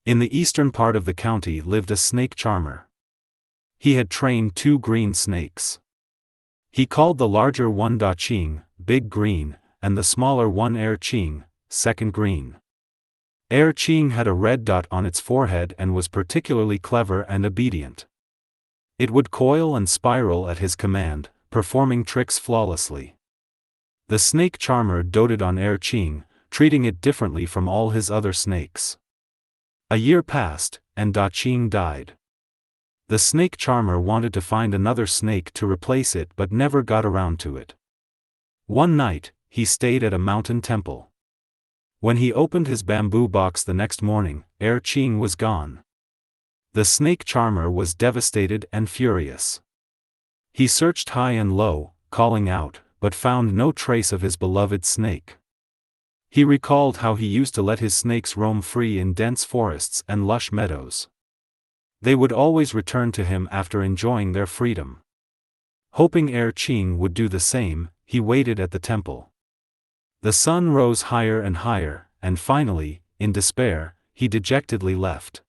In the eastern part of the county lived a snake charmer. He had trained 2 green snakes. He called the larger one Er Qing, big green, and the smaller one Er Qing, second green. Er Qing had a red dot on its forehead and was particularly clever and obedient. It would coil and spiral at his command, performing tricks flawlessly. The snake charmer doted on Er Qing, treating it differently from all his other snakes. A year passed, and Er Qing died. The snake charmer wanted to find another snake to replace it but never got around to it. One night, he stayed at a mountain temple. When he opened his bamboo box the next morning, Er Qing was gone. The snake charmer was devastated and furious. He searched high and low, calling out, but found no trace of his beloved snake. He recalled how he used to let his snakes roam free in dense forests and lush meadows. They would always return to him after enjoying their freedom. Hoping Er Qing would do the same, he waited at the temple. The sun rose higher and higher, and finally, in despair, he dejectedly left.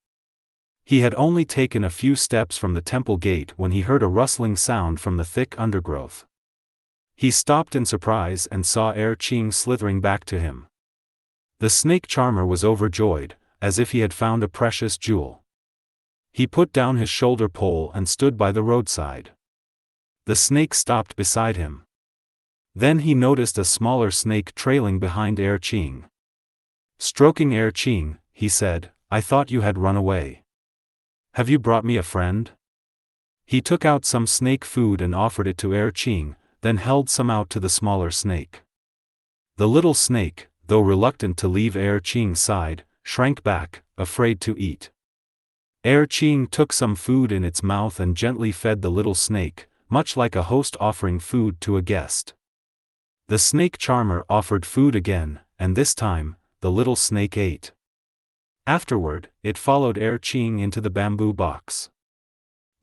He had only taken a few steps from the temple gate when he heard a rustling sound from the thick undergrowth. He stopped in surprise and saw Er Qing slithering back to him. The snake charmer was overjoyed, as if he had found a precious jewel. He put down his shoulder pole and stood by the roadside. The snake stopped beside him. Then he noticed a smaller snake trailing behind Er Qing. Stroking Er Qing, he said, "I thought you had run away. Have you brought me a friend?" He took out some snake food and offered it to Er Qing, then held some out to the smaller snake. The little snake, though reluctant to leave Er Qing's side, shrank back, afraid to eat. Er Qing took some food in its mouth and gently fed the little snake, much like a host offering food to a guest. The snake charmer offered food again, and this time, the little snake ate. Afterward, it followed Er Qing into the bamboo box.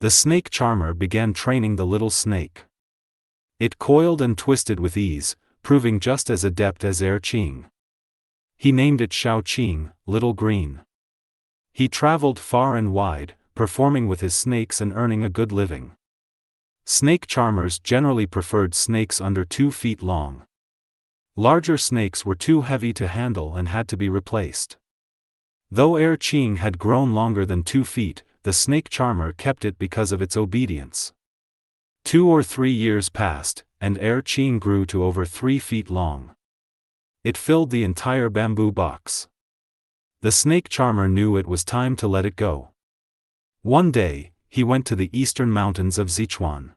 The snake charmer began training the little snake. It coiled and twisted with ease, proving just as adept as Er Qing. He named it Xiao Qing, Little Green. He traveled far and wide, performing with his snakes and earning a good living. Snake charmers generally preferred snakes under 2 feet long. Larger snakes were too heavy to handle and had to be replaced. Though Er Qing had grown longer than 2 feet, the snake charmer kept it because of its obedience. 2 or 3 years passed, and Er Qing grew to over 3 feet long. It filled the entire bamboo box. The snake charmer knew it was time to let it go. One day, he went to the eastern mountains of Sichuan.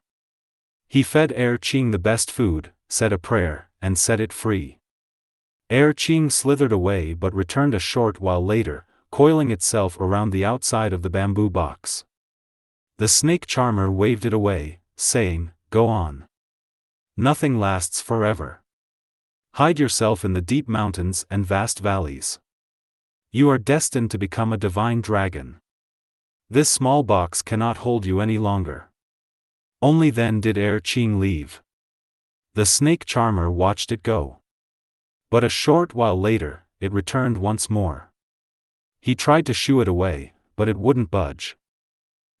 He fed Er Qing the best food, said a prayer, and set it free. Er Qing slithered away but returned a short while later, coiling itself around the outside of the bamboo box. The snake charmer waved it away, saying, "Go on. Nothing lasts forever. Hide yourself in the deep mountains and vast valleys. You are destined to become a divine dragon. This small box cannot hold you any longer." Only then did Er Qing leave. The snake charmer watched it go. But a short while later, it returned once more. He tried to shoo it away, but it wouldn't budge.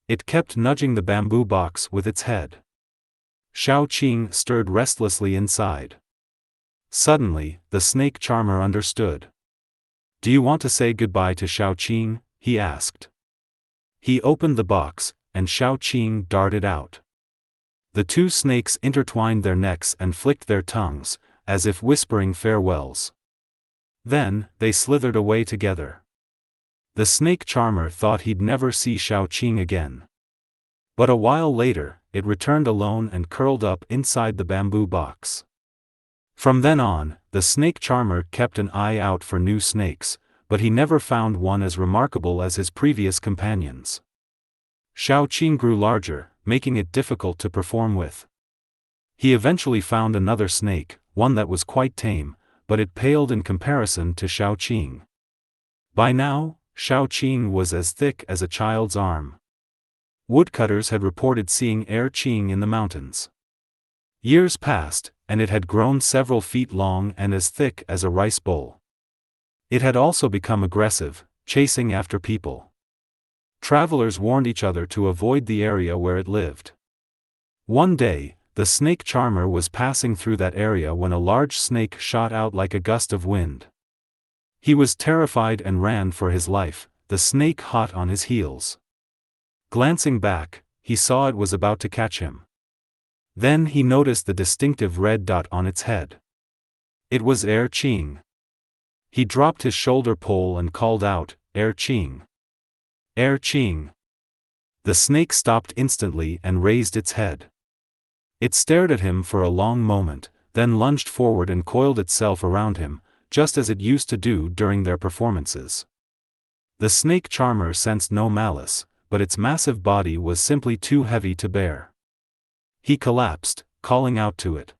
It kept nudging the bamboo box with its head. Xiao Qing stirred restlessly inside. Suddenly, the snake charmer understood. "Do you want to say goodbye to Xiao Qing?" he asked. He opened the box, and Xiao Qing darted out. The 2 snakes intertwined their necks and flicked their tongues, as if whispering farewells. Then, they slithered away together. The snake charmer thought he'd never see Xiao Qing again. But a while later, it returned alone and curled up inside the bamboo box. From then on, the snake charmer kept an eye out for new snakes, but he never found one as remarkable as his previous companions. Xiao Qing grew larger, making it difficult to perform with. He eventually found another snake, one that was quite tame, but it paled in comparison to Xiao Qing. By now, Xiao Qing was as thick as a child's arm. Woodcutters had reported seeing Er Qing in the mountains. Years passed, and it had grown several feet long and as thick as a rice bowl. It had also become aggressive, chasing after people. Travelers warned each other to avoid the area where it lived. One day, the snake charmer was passing through that area when a large snake shot out like a gust of wind. He was terrified and ran for his life, the snake hot on his heels. Glancing back, he saw it was about to catch him. Then he noticed the distinctive red dot on its head. It was Er Qing. He dropped his shoulder pole and called out, "Er Qing! Er Qing!" The snake stopped instantly and raised its head. It stared at him for a long moment, then lunged forward and coiled itself around him, just as it used to do during their performances. The snake charmer sensed no malice, but its massive body was simply too heavy to bear. He collapsed, calling out to it.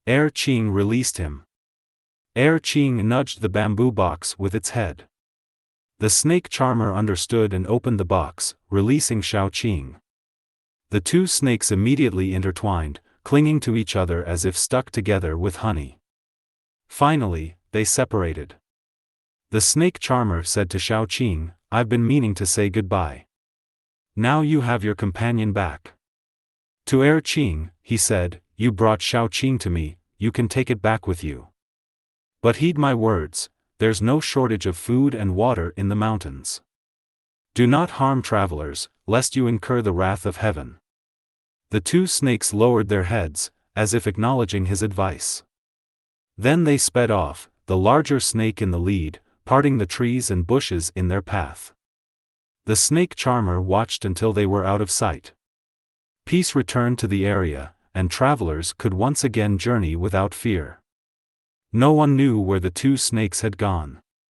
Er Qing released him. Er Qing nudged the bamboo box with its head. The snake charmer understood and opened the box, releasing Xiao Qing. The two snakes immediately intertwined, clinging to each other as if stuck together with honey. Finally, they separated. The snake charmer said to Xiao Qing, "I've been meaning to say goodbye. Now you have your companion back." To Er Qing, he said, "You brought Xiao Qing to me, you can take it back with you. But heed my words, there's no shortage of food and water in the mountains. Do not harm travelers, lest you incur the wrath of heaven." The two snakes lowered their heads, as if acknowledging his advice. Then they sped off, the larger snake in the lead, parting the trees and bushes in their path. The snake charmer watched until they were out of sight. Peace returned to the area, and travelers could once again journey without fear. No one knew where the two snakes had gone.